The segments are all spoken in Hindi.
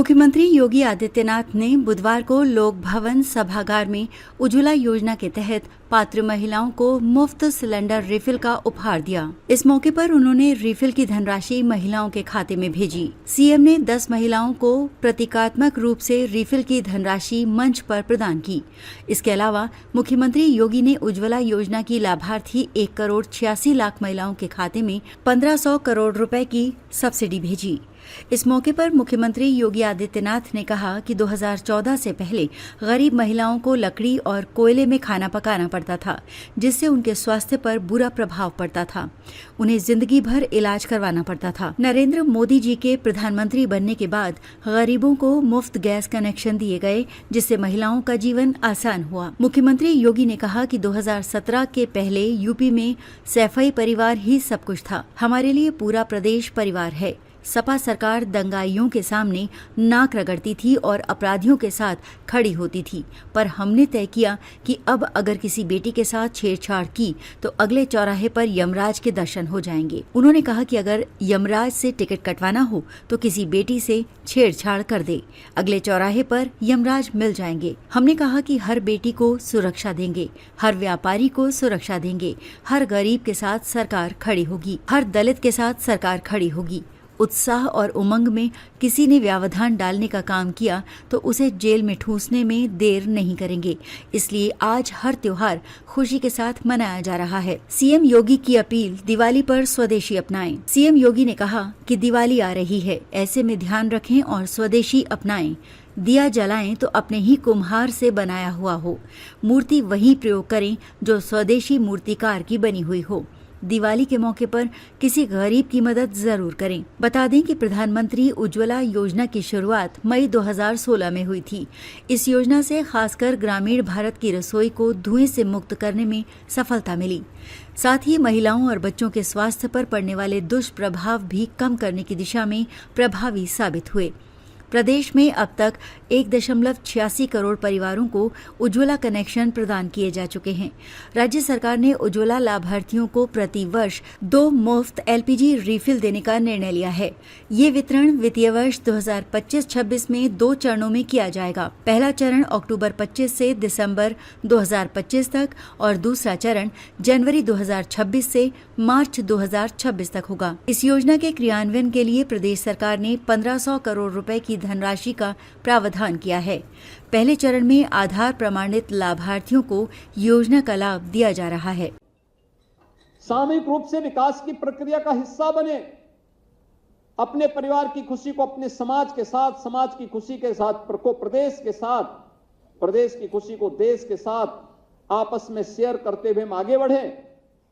मुख्यमंत्री योगी आदित्यनाथ ने बुधवार को लोक भवन सभागार में उज्ज्वला योजना के तहत पात्र महिलाओं को मुफ्त सिलेंडर रिफिल का उपहार दिया। इस मौके पर उन्होंने रिफिल की धनराशि महिलाओं के खाते में भेजी। सीएम ने 10 महिलाओं को प्रतीकात्मक रूप से रिफिल की धनराशि मंच पर प्रदान की। इसके अलावा मुख्यमंत्री योगी ने उज्ज्वला योजना की लाभार्थी 1,86,00,000 महिलाओं के खाते में 1,500 करोड़ रुपए की सब्सिडी भेजी। इस मौके पर मुख्यमंत्री योगी आदित्यनाथ ने कहा कि 2014 से पहले गरीब महिलाओं को लकड़ी और कोयले में खाना पकाना पड़ता था, जिससे उनके स्वास्थ्य पर बुरा प्रभाव पड़ता था। उन्हें जिंदगी भर इलाज करवाना पड़ता था। नरेंद्र मोदी जी के प्रधानमंत्री बनने के बाद गरीबों को मुफ्त गैस कनेक्शन दिए गए, जिससे महिलाओं का जीवन आसान हुआ। मुख्यमंत्री योगी ने कहा कि 2017 के पहले यूपी में सैफई परिवार ही सब कुछ था। हमारे लिए पूरा प्रदेश परिवार है। सपा सरकार दंगाइयों के सामने नाक रगड़ती थी और अपराधियों के साथ खड़ी होती थी, पर हमने तय किया कि अब अगर किसी बेटी के साथ छेड़छाड़ की तो अगले चौराहे पर यमराज के दर्शन हो जाएंगे। उन्होंने कहा कि अगर यमराज से टिकट कटवाना हो तो किसी बेटी से छेड़छाड़ कर दे, अगले चौराहे पर यमराज मिल जाएंगे। हमने कहा कि हर बेटी को सुरक्षा देंगे, हर व्यापारी को सुरक्षा देंगे, हर गरीब के साथ सरकार खड़ी होगी, हर दलित के साथ सरकार खड़ी होगी। उत्साह और उमंग में किसी ने व्यवधान डालने का काम किया तो उसे जेल में ठूंसने में देर नहीं करेंगे। इसलिए आज हर त्योहार खुशी के साथ मनाया जा रहा है। सीएम योगी की अपील, दिवाली पर स्वदेशी अपनाएं। सीएम योगी ने कहा कि दिवाली आ रही है, ऐसे में ध्यान रखें और स्वदेशी अपनाएं। दिया जलाएं तो अपने ही कुम्हार से बनाया हुआ हो। मूर्ति वही प्रयोग करें जो स्वदेशी मूर्तिकार की बनी हुई हो। दिवाली के मौके पर किसी गरीब की मदद जरूर करें। बता दें कि प्रधानमंत्री उज्ज्वला योजना की शुरुआत मई 2016 में हुई थी। इस योजना से खासकर ग्रामीण भारत की रसोई को धुएं से मुक्त करने में सफलता मिली। साथ ही महिलाओं और बच्चों के स्वास्थ्य पर पड़ने वाले दुष्प्रभाव भी कम करने की दिशा में प्रभावी साबित हुए। प्रदेश में अब तक 1.86 करोड़ परिवारों को उज्ज्वला कनेक्शन प्रदान किए जा चुके हैं। राज्य सरकार ने उज्ज्वला लाभार्थियों को प्रति वर्ष 2 मुफ्त एलपीजी रिफिल देने का निर्णय लिया है। ये वितरण वित्तीय वर्ष 2025-26 में 2 चरणों में किया जाएगा। पहला चरण अक्टूबर 25 से दिसंबर 2025 तक और दूसरा चरण जनवरी 2026 से मार्च 2026 तक होगा। इस योजना के क्रियान्वयन के लिए प्रदेश सरकार ने 1,500 करोड़ रुपए की धनराशि का प्रावधान किया है। पहले चरण में आधार प्रमाणित लाभार्थियों को योजना का लाभ दिया जा रहा है। सामूहिक रूप से विकास की प्रक्रिया का हिस्सा बने, अपने परिवार की खुशी को अपने समाज के साथ, समाज की खुशी के साथ प्रदेश के साथ, प्रदेश की खुशी को देश के साथ आपस में शेयर करते हुए हम आगे बढ़े।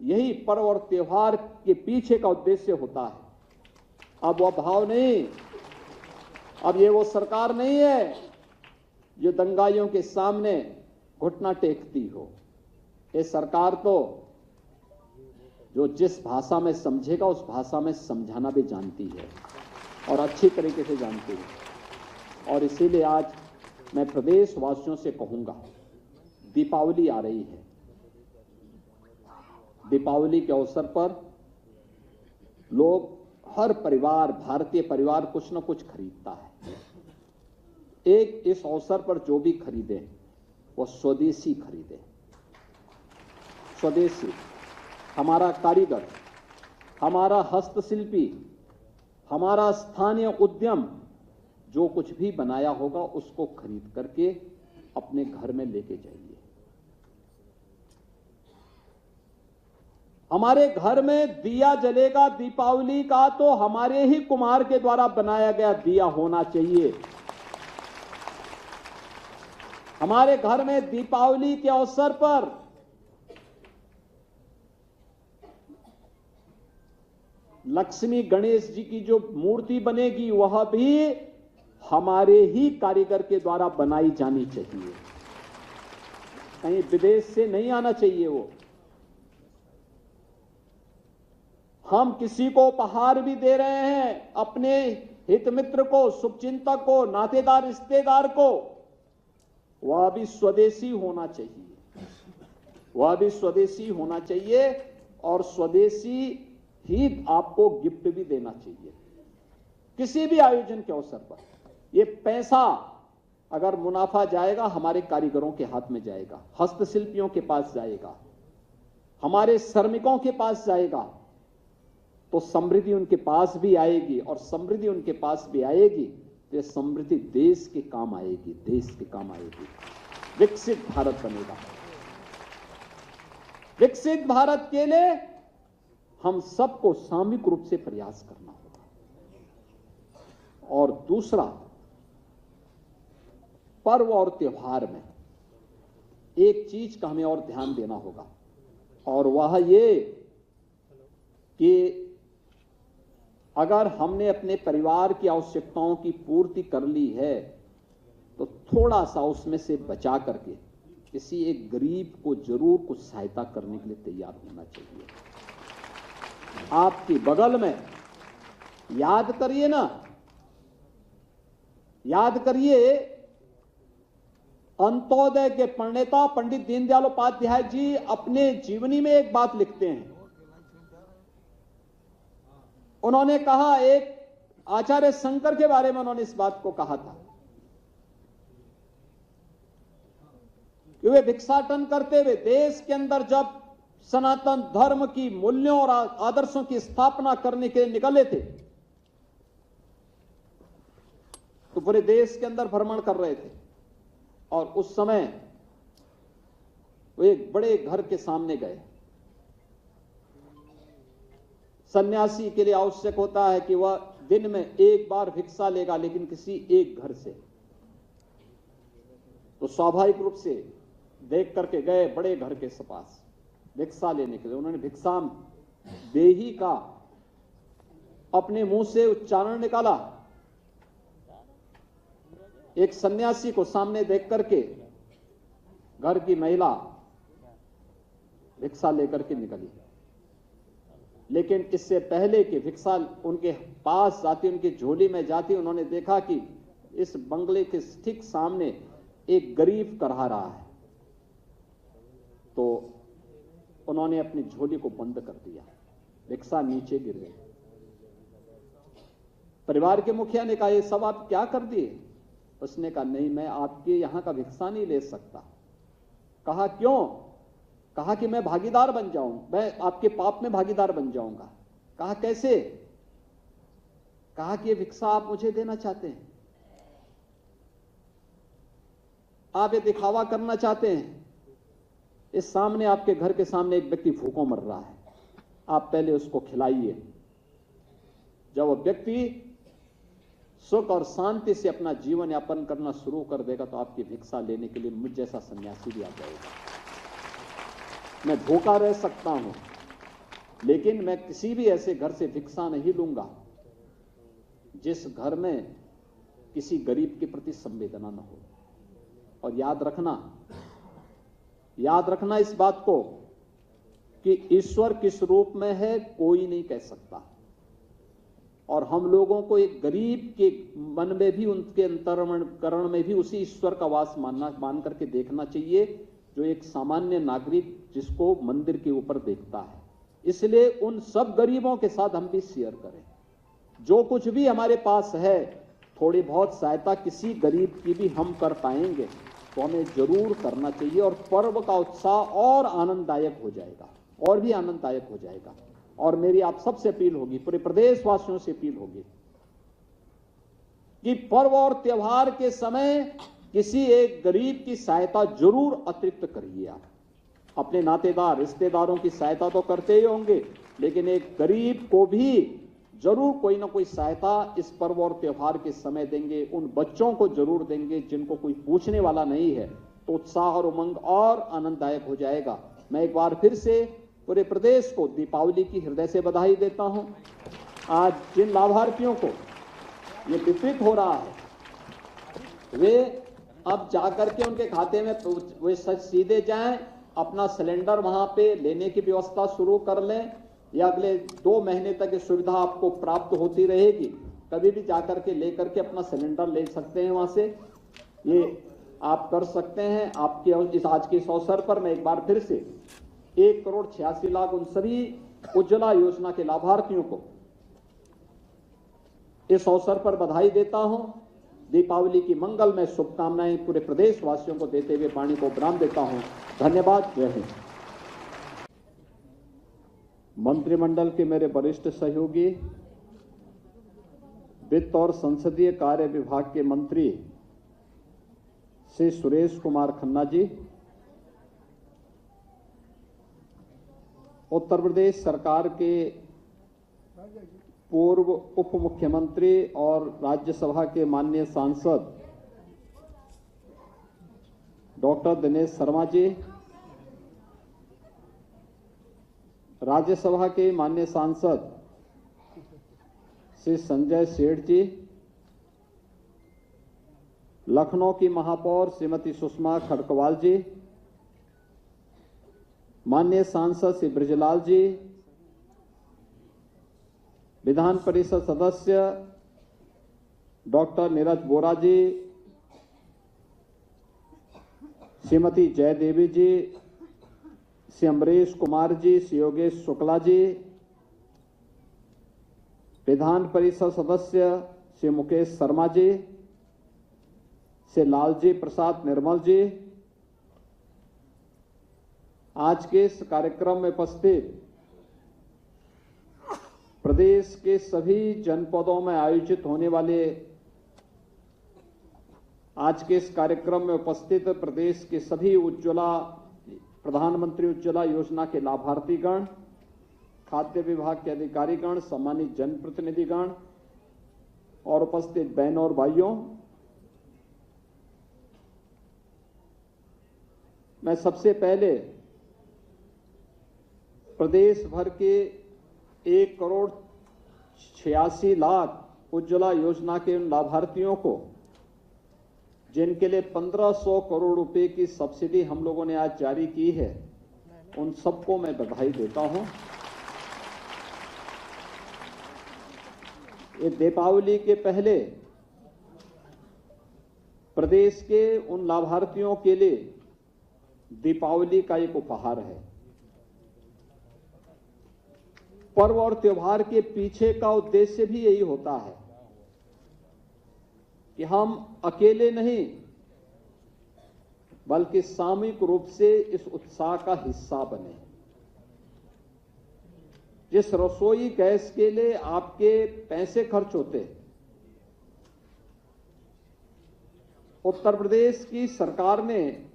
यही पर्व और त्योहार के पीछे का उद्देश्य होता है। अब वह भाव नहीं, अब ये वो सरकार नहीं है जो दंगाइयों के सामने घुटना टेकती हो। ये सरकार तो जो जिस भाषा में समझेगा उस भाषा में समझाना भी जानती है और अच्छी तरीके से जानती है। और इसीलिए आज मैं प्रदेश वासियों से कहूंगा, दीपावली आ रही है। दीपावली के अवसर पर लोग, हर परिवार, भारतीय परिवार कुछ न कुछ खरीदता है। एक इस अवसर पर जो भी खरीदे वो स्वदेशी खरीदे। स्वदेशी, हमारा कारीगर, हमारा हस्तशिल्पी, हमारा स्थानीय उद्यम जो कुछ भी बनाया होगा उसको खरीद करके अपने घर में लेके जाइए। हमारे घर में दिया जलेगा दीपावली का तो हमारे ही कुम्हार के द्वारा बनाया गया दिया होना चाहिए। हमारे घर में दीपावली के अवसर पर लक्ष्मी गणेश जी की जो मूर्ति बनेगी वह भी हमारे ही कारीगर के द्वारा बनाई जानी चाहिए। कहीं विदेश से नहीं आना चाहिए वो। हम किसी को उपहार भी दे रहे हैं, अपने हित मित्र को, शुभचिंतक को, नातेदार रिश्तेदार को, वह भी स्वदेशी होना चाहिए। वह भी स्वदेशी होना चाहिए और स्वदेशी ही आपको गिफ्ट भी देना चाहिए किसी भी आयोजन के अवसर पर। ये पैसा अगर मुनाफा जाएगा हमारे कारीगरों के हाथ में जाएगा, हस्तशिल्पियों के पास जाएगा, हमारे श्रमिकों के पास जाएगा, तो समृद्धि उनके पास भी आएगी, और समृद्धि उनके पास भी आएगी तो ये समृद्धि देश के काम आएगी, देश के काम आएगी। विकसित भारत बनेगा। विकसित भारत के लिए हम सबको सामूहिक रूप से प्रयास करना होगा। और दूसरा, पर्व और त्योहार में एक चीज का हमें और ध्यान देना होगा, और वह ये कि अगर हमने अपने परिवार की आवश्यकताओं की पूर्ति कर ली है तो थोड़ा सा उसमें से बचा करके किसी एक गरीब को जरूर कुछ सहायता करने के लिए तैयार होना चाहिए। आपके बगल में याद करिए ना, याद करिए, अंत्योदय के प्रणेता पंडित दीनदयाल उपाध्याय जी अपने जीवनी में एक बात लिखते हैं। उन्होंने कहा, एक आचार्य शंकर के बारे में उन्होंने इस बात को कहा था कि वे भिक्षाटन करते हुए देश के अंदर जब सनातन धर्म की मूल्यों और आदर्शों की स्थापना करने के लिए निकले थे तो पूरे देश के अंदर भ्रमण कर रहे थे, और उस समय वो एक बड़े घर के सामने गए। सन्यासी के लिए आवश्यक होता है कि वह दिन में एक बार भिक्षा लेगा, लेकिन किसी एक घर से। तो स्वाभाविक रूप से देख करके गए बड़े घर के पास भिक्षा लेने के लिए। उन्होंने भिक्षा देही का अपने मुंह से उच्चारण निकाला। एक सन्यासी को सामने देख करके घर की महिला भिक्षा लेकर के निकली, लेकिन इससे पहले कि भिक्षा उनके पास जाती, उनकी झोली में जाती, उन्होंने देखा कि इस बंगले के ठीक सामने एक गरीब करहा रहा है। तो उन्होंने अपनी झोली को बंद कर दिया, भिक्षा नीचे गिर गई। परिवार के मुखिया ने कहा, ये सब आप क्या कर दिए? उसने कहा, नहीं, मैं आपके यहां का भिक्षा नहीं ले सकता। कहा, क्यों? कहा कि मैं भागीदार बन जाऊं, मैं आपके पाप में भागीदार बन जाऊंगा। कहा, कैसे? कहा कि ये भिक्षा आप मुझे देना चाहते हैं, आप ये दिखावा करना चाहते हैं। इस सामने आपके घर के सामने एक व्यक्ति भूखों मर रहा है, आप पहले उसको खिलाइए। जब वो व्यक्ति सुख और शांति से अपना जीवन यापन करना शुरू कर देगा तो आपकी भिक्षा लेने के लिए मुझ जैसा सन्यासी भी आ जाएगा। मैं भूखा रह सकता हूं, लेकिन मैं किसी भी ऐसे घर से भिक्षा नहीं लूंगा जिस घर में किसी गरीब के प्रति संवेदना न हो। और याद रखना इस बात को कि ईश्वर किस रूप में है कोई नहीं कह सकता, और हम लोगों को एक गरीब के मन में भी, उनके अंतःकरण में भी उसी ईश्वर का वास मान करके देखना चाहिए जो एक सामान्य नागरिक जिसको मंदिर के ऊपर देखता है। इसलिए उन सब गरीबों के साथ हम भी शेयर करें। जो कुछ भी हमारे पास है, थोड़ी बहुत सहायता किसी गरीब की भी हम कर पाएंगे तो हमें जरूर करना चाहिए, और पर्व का उत्साह और आनंददायक हो जाएगा, और भी आनंददायक हो जाएगा। और मेरी आप सबसे अपील होगी, पूरे प्रदेशवासियों से अपील होगी कि पर्व और त्योहार के समय किसी एक गरीब की सहायता जरूर अतिरिक्त करिए। आप अपने नातेदार रिश्तेदारों की सहायता तो करते ही होंगे, लेकिन एक गरीब को भी जरूर कोई ना कोई सहायता इस पर्व और त्योहार के समय देंगे। उन बच्चों को जरूर देंगे जिनको कोई पूछने वाला नहीं है, तो उत्साह और उमंग और आनंददायक हो जाएगा। मैं एक बार फिर से पूरे प्रदेश को दीपावली की हृदय से बधाई देता हूं। आज जिन लाभार्थियों को ये वितरित हो रहा है, वे अब जाकर के उनके खाते में वे सीधे जाएं, अपना सिलेंडर वहां पे लेने की व्यवस्था शुरू कर लें, या अगले 2 महीने तक ये सुविधा आपको प्राप्त होती रहेगी। कभी भी जाकर के लेकर के अपना सिलेंडर ले सकते हैं वहां से, ये आप कर सकते हैं। आपके इस आज के इस अवसर पर मैं एक बार फिर से 1,86,00,000 उन सभी उज्ज्वला योजना के लाभार्थियों को इस अवसर पर बधाई देता हूं। दीपावली की मंगलमय शुभकामनाएं पूरे प्रदेशवासियों को देते हुए वाणी को विराम देता हूं। धन्यवाद। जय हिंद। मंत्रिमंडल के मेरे वरिष्ठ सहयोगी, वित्त और संसदीय कार्य विभाग के मंत्री श्री सुरेश कुमार खन्ना जी, उत्तर प्रदेश सरकार के पूर्व उप मुख्यमंत्री और राज्यसभा के माननीय सांसद डॉक्टर दिनेश शर्मा जी, राज्यसभा के माननीय सांसद श्री संजय सेठ जी, लखनऊ की महापौर श्रीमती सुषमा खड़कवाल जी, माननीय सांसद श्री ब्रजलाल जी, विधान परिषद सदस्य डॉक्टर नीरज बोरा जी, श्रीमती जयदेवी जी, श्री अमरीश कुमार जी, श्री योगेश शुक्ला जी, विधान परिषद सदस्य श्री मुकेश शर्मा जी, श्री लालजी प्रसाद निर्मल जी, आज के इस कार्यक्रम में उपस्थित प्रदेश के सभी जनपदों में आयोजित होने वाले आज के इस कार्यक्रम में उपस्थित प्रदेश के सभी प्रधानमंत्री उज्ज्वला योजना के लाभार्थीगण, खाद्य विभाग के अधिकारीगण, सम्मानित जनप्रतिनिधिगण और उपस्थित बहनों और भाइयों, मैं सबसे पहले प्रदेश भर के 1,86,00,000 उज्ज्वला योजना के उन लाभार्थियों को जिनके लिए 1,500 करोड़ रुपए की सब्सिडी हम लोगों ने आज जारी की है, उन सबको मैं बधाई देता हूं। ये दीपावली के पहले प्रदेश के उन लाभार्थियों के लिए दीपावली का एक उपहार है। पर्व और त्योहार के पीछे का उद्देश्य भी यही होता है कि हम अकेले नहीं बल्कि सामूहिक रूप से इस उत्साह का हिस्सा बने। जिस रसोई गैस के लिए आपके पैसे खर्च होते, उत्तर प्रदेश की सरकार ने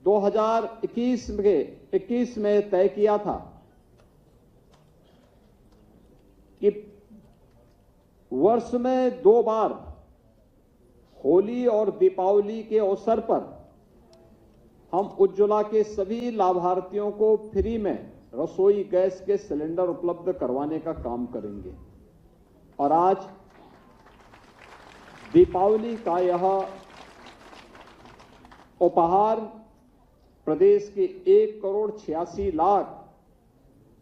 2021 में तय किया था कि वर्ष में 2 बार होली और दीपावली के अवसर पर हम उज्ज्वला के सभी लाभार्थियों को फ्री में रसोई गैस के सिलेंडर उपलब्ध करवाने का काम करेंगे। और आज दीपावली का यह उपहार प्रदेश के 1,86,00,000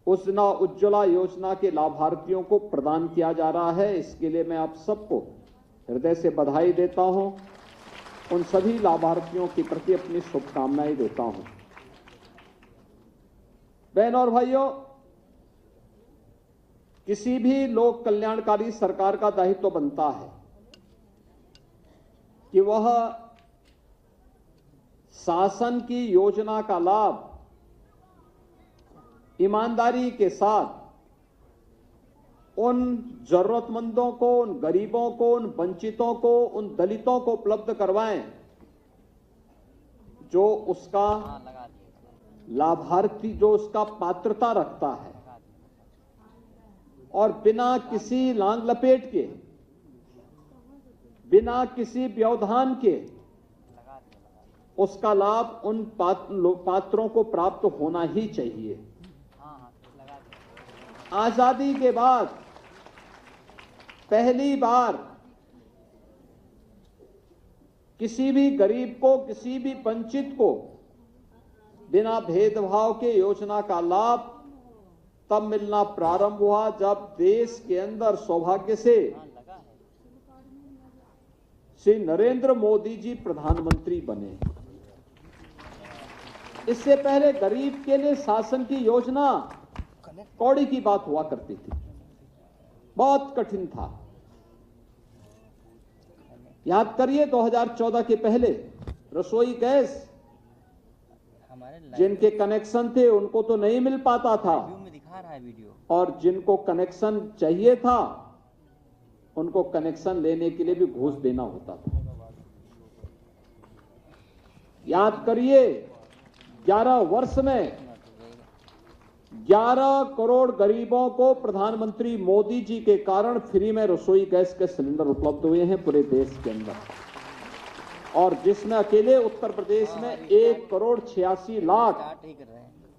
उज्ज्वला योजना के लाभार्थियों को प्रदान किया जा रहा है। इसके लिए मैं आप सबको हृदय से बधाई देता हूं, उन सभी लाभार्थियों के प्रति अपनी शुभकामनाएं देता हूं। बहनों और भाइयों, किसी भी लोक कल्याणकारी सरकार का दायित्व बनता है कि वह शासन की योजना का लाभ ईमानदारी के साथ उन जरूरतमंदों को, उन गरीबों को, उन वंचितों को, उन दलितों को उपलब्ध करवाएं जो उसका लाभार्थी, जो उसका पात्रता रखता है, और बिना किसी लांग लपेट के, बिना किसी व्यवधान के उसका लाभ उन पात्रों को प्राप्त होना ही चाहिए। आजादी के बाद पहली बार किसी भी गरीब को, किसी भी वंचित को बिना भेदभाव के योजना का लाभ तब मिलना प्रारंभ हुआ जब देश के अंदर सौभाग्य से श्री नरेंद्र मोदी जी प्रधानमंत्री बने। इससे पहले गरीब के लिए शासन की योजना कौड़ी की बात हुआ करती थी, बहुत कठिन था। याद करिए 2014 के पहले रसोई गैस जिनके कनेक्शन थे उनको तो नहीं मिल पाता था, में दिखा रहा है वीडियो, और जिनको कनेक्शन चाहिए था उनको कनेक्शन लेने के लिए भी घूस देना होता था। याद करिए 11 वर्ष में 11 करोड़ गरीबों को प्रधानमंत्री मोदी जी के कारण फ्री में रसोई गैस के सिलेंडर उपलब्ध हुए हैं पूरे देश के अंदर, और जिसमें अकेले उत्तर प्रदेश में 1 करोड़ 86 लाख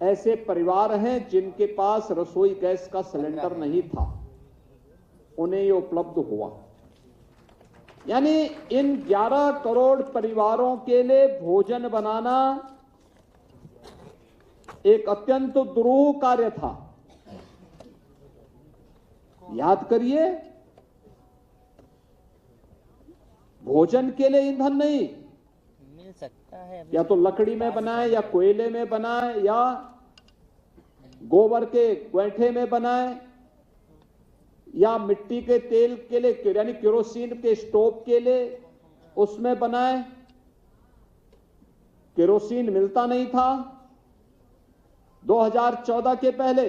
ऐसे परिवार हैं जिनके पास रसोई गैस का सिलेंडर नहीं था, उन्हें ये उपलब्ध हुआ। यानी इन 11 करोड़ परिवारों के लिए भोजन बनाना एक अत्यंत दुरूह कार्य था। याद करिए, भोजन के लिए ईंधन नहीं मिल सकता है, या तो लकड़ी में बनाए या कोयले में बनाए या गोबर के गोइठे में बनाए या मिट्टी के तेल के लिए यानी केरोसिन के स्टोव के लिए उसमें बनाए। केरोसिन मिलता नहीं था। 2014 के पहले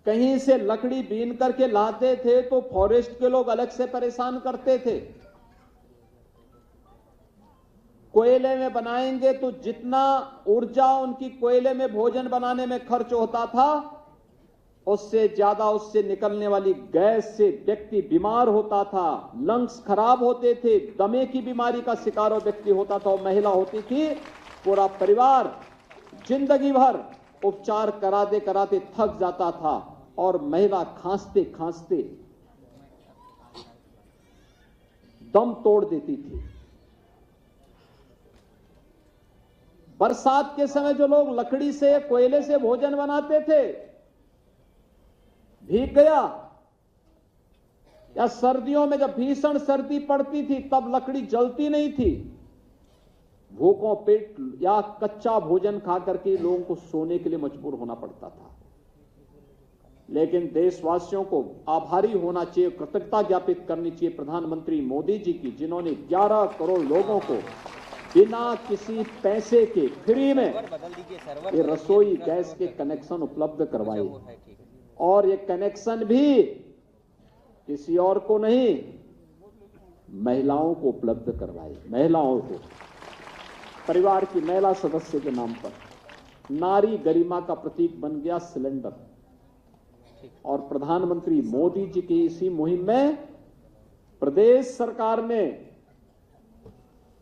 कहीं से लकड़ी बीन करके लाते थे तो फॉरेस्ट के लोग अलग से परेशान करते थे। कोयले में बनाएंगे तो जितना ऊर्जा उनकी कोयले में भोजन बनाने में खर्च होता था उससे ज्यादा उससे निकलने वाली गैस से व्यक्ति बीमार होता था, लंग्स खराब होते थे, दमे की बीमारी का शिकार व्यक्ति होता था और महिला होती थी। पूरा परिवार जिंदगी भर उपचार कराते कराते थक जाता था और महिला खांसते खांसते दम तोड़ देती थी। बरसात के समय जो लोग लकड़ी से कोयले से भोजन बनाते थे, भीग गया, या सर्दियों में जब भीषण सर्दी पड़ती थी तब लकड़ी जलती नहीं थी, भूखों पेट या कच्चा भोजन खा करके लोगों को सोने के लिए मजबूर होना पड़ता था। लेकिन देशवासियों को आभारी होना चाहिए, कृतज्ञता ज्ञापित करनी चाहिए प्रधानमंत्री मोदी जी की, जिन्होंने 11 करोड़ लोगों को बिना किसी पैसे के फ्री में ये रसोई गैस के कनेक्शन उपलब्ध करवाए, और ये कनेक्शन भी किसी और को नहीं, महिलाओं को उपलब्ध करवाए। महिलाओं को, परिवार की महिला सदस्य के नाम पर नारी गरिमा का प्रतीक बन गया सिलेंडर। और प्रधानमंत्री मोदी जी की इसी मुहिम में प्रदेश सरकार ने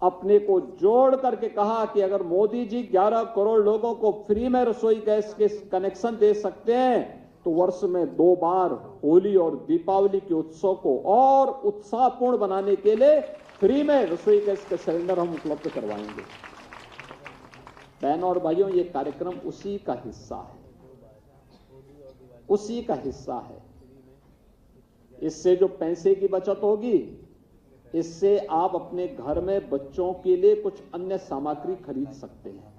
अपने को जोड़ करके कहा कि अगर मोदी जी 11 करोड़ लोगों को फ्री में रसोई गैस के कनेक्शन दे सकते हैं तो वर्ष में 2 बार होली और दीपावली के उत्सव को और उत्साहपूर्ण बनाने के लिए फ्री में रसोई गैस के सिलेंडर हम उपलब्ध करवाएंगे। बहनों और भाइयों, ये कार्यक्रम उसी का हिस्सा है, उसी का हिस्सा है। इससे जो पैसे की बचत होगी, इससे आप अपने घर में बच्चों के लिए कुछ अन्य सामग्री खरीद सकते हैं,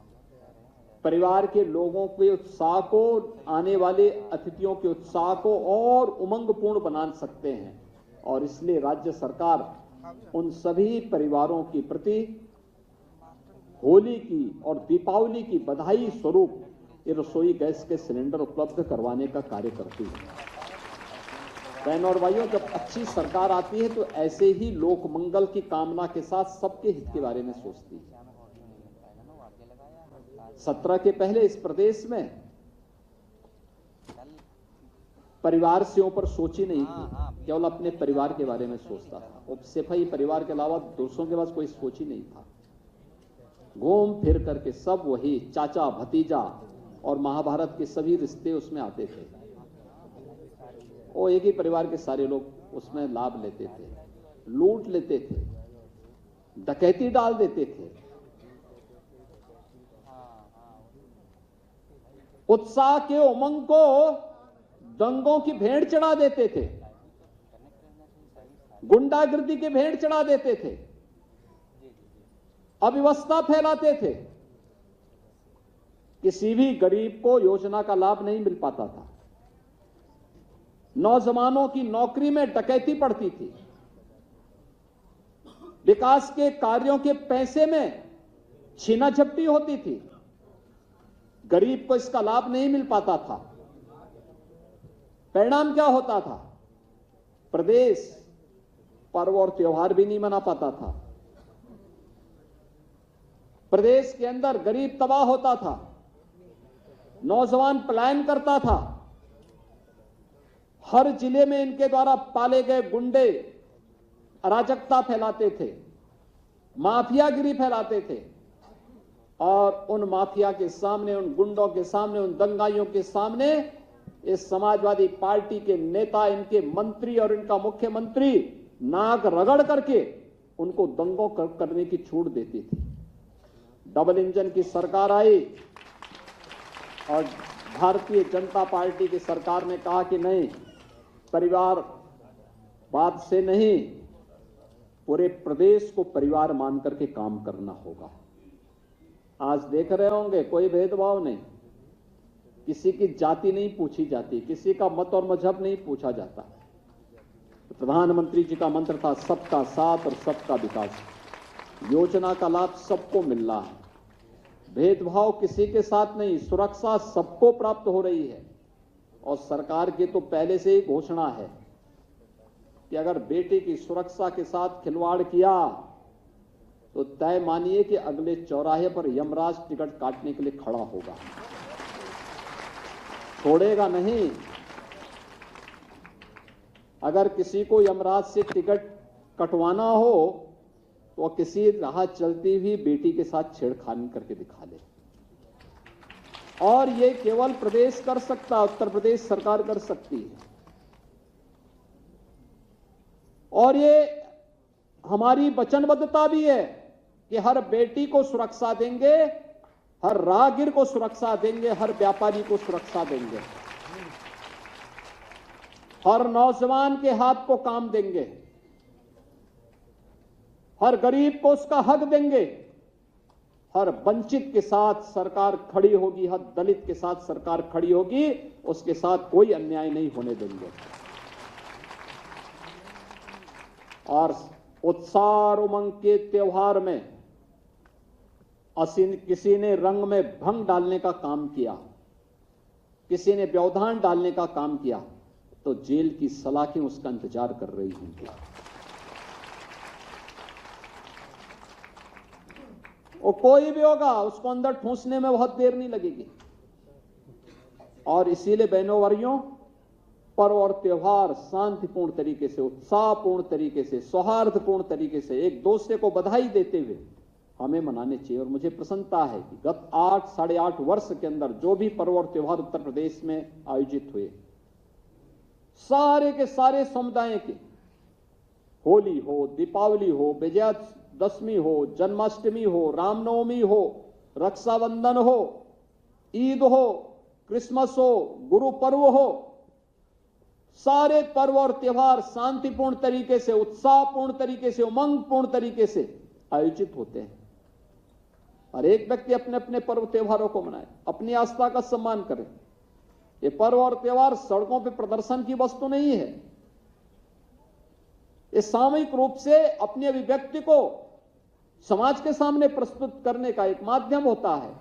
परिवार के लोगों के उत्साह को, आने वाले अतिथियों के उत्साह को और उमंगपूर्ण बना सकते हैं। और इसलिए राज्य सरकार उन सभी परिवारों के प्रति होली की और दीपावली की बधाई स्वरूप ये रसोई गैस के सिलेंडर उपलब्ध करवाने का कार्य करती है। बहनों और भाइयों, जब अच्छी सरकार आती है तो ऐसे ही लोक मंगल की कामना के साथ सबके हित के बारे में सोचती है। 17 के पहले इस प्रदेश में परिवार से ऊपर सोची नहीं थी, केवल अपने परिवार के बारे में सोचता था। और सिर्फ ही परिवार के अलावा दूसरों के पास कोई सोच ही नहीं था। घूम फिर करके सब वही चाचा भतीजा और महाभारत के सभी रिश्ते उसमें आते थे, और एक ही परिवार के सारे लोग उसमें लाभ लेते थे, लूट लेते थे, डकैती डाल देते थे, उत्साह के उमंग को दंगों की भेंट चढ़ा देते थे, गुंडागर्दी की भेंट चढ़ा देते थे, अव्यवस्था फैलाते थे। किसी भी गरीब को योजना का लाभ नहीं मिल पाता था। नौजवानों की नौकरी में डकैती पड़ती थी। विकास के कार्यों के पैसे में छीना झपटी होती थी, गरीब को इसका लाभ नहीं मिल पाता था। परिणाम क्या होता था? प्रदेश पर्व और त्योहार भी नहीं मना पाता था, प्रदेश के अंदर गरीब तबाह होता था, नौजवान पलायन करता था, हर जिले में इनके द्वारा पाले गए गुंडे अराजकता फैलाते थे, माफियागिरी फैलाते थे, और उन माफिया के सामने, उन गुंडों के सामने, उन दंगाइयों के सामने इस समाजवादी पार्टी के नेता, इनके मंत्री और इनका मुख्यमंत्री नाक रगड़ करके उनको दंगों करने की छूट देती थी। डबल इंजन की सरकार आई और भारतीय जनता पार्टी की सरकार ने कहा कि नहीं, परिवारवाद से नहीं, पूरे प्रदेश को परिवार मान करके काम करना होगा। आज देख रहे होंगे कोई भेदभाव नहीं, किसी की जाति नहीं पूछी जाती, किसी का मत और मजहब नहीं पूछा जाता। प्रधानमंत्री जी का मंत्र था सबका साथ और सबका विकास। योजना का लाभ सबको मिल रहा है, भेदभाव किसी के साथ नहीं, सुरक्षा सबको प्राप्त हो रही है। और सरकार की तो पहले से ही घोषणा है कि अगर बेटे की सुरक्षा के साथ खिलवाड़ किया तो तय मानिए कि अगले चौराहे पर यमराज टिकट काटने के लिए खड़ा होगा, छोड़ेगा नहीं। अगर किसी को यमराज से टिकट कटवाना हो तो किसी राह चलती हुई बेटी के साथ छेड़खानी करके दिखा दे। और ये केवल प्रदेश कर सकता है, उत्तर प्रदेश सरकार कर सकती है। और ये हमारी वचनबद्धता भी है कि हर बेटी को सुरक्षा देंगे, हर राहगीर को सुरक्षा देंगे, हर व्यापारी को सुरक्षा देंगे, हर नौजवान के हाथ को काम देंगे, हर गरीब को उसका हक देंगे, हर वंचित के साथ सरकार खड़ी होगी, हर दलित के साथ सरकार खड़ी होगी, उसके साथ कोई अन्याय नहीं होने देंगे। और उत्साह और उमंग के त्योहार में किसी ने रंग में भंग डालने का काम किया, किसी ने व्यवधान डालने का काम किया, तो जेल की सलाखें उसका इंतजार कर रही होंगी। और कोई भी होगा उसको अंदर ठूंसने में बहुत देर नहीं लगेगी। और इसीलिए बहनों भाइयों, पर्व और त्योहार शांतिपूर्ण तरीके से, उत्साहपूर्ण तरीके से, सौहार्दपूर्ण तरीके से, एक दूसरे को बधाई देते हुए हमें मनाने चाहिए। और मुझे प्रसन्नता है कि गत 8 साढ़े 8 वर्ष के अंदर जो भी पर्व और त्योहार उत्तर प्रदेश में आयोजित हुए, सारे के सारे समुदाय के, होली हो, दीपावली हो, विजयादशमी हो, जन्माष्टमी हो, रामनवमी हो, रक्षाबंधन हो, ईद हो, क्रिसमस हो, गुरु पर्व हो, सारे पर्व और त्योहार शांतिपूर्ण तरीके से, उत्साहपूर्ण तरीके से, उमंगपूर्ण तरीके से आयोजित होते हैं। और एक व्यक्ति अपने अपने पर्व त्योहारों को मनाए, अपनी आस्था का सम्मान करे। ये पर्व और त्योहार सड़कों पर प्रदर्शन की वस्तु नहीं है, ये सामूहिक रूप से अपनी अभिव्यक्ति को समाज के सामने प्रस्तुत करने का एक माध्यम होता है।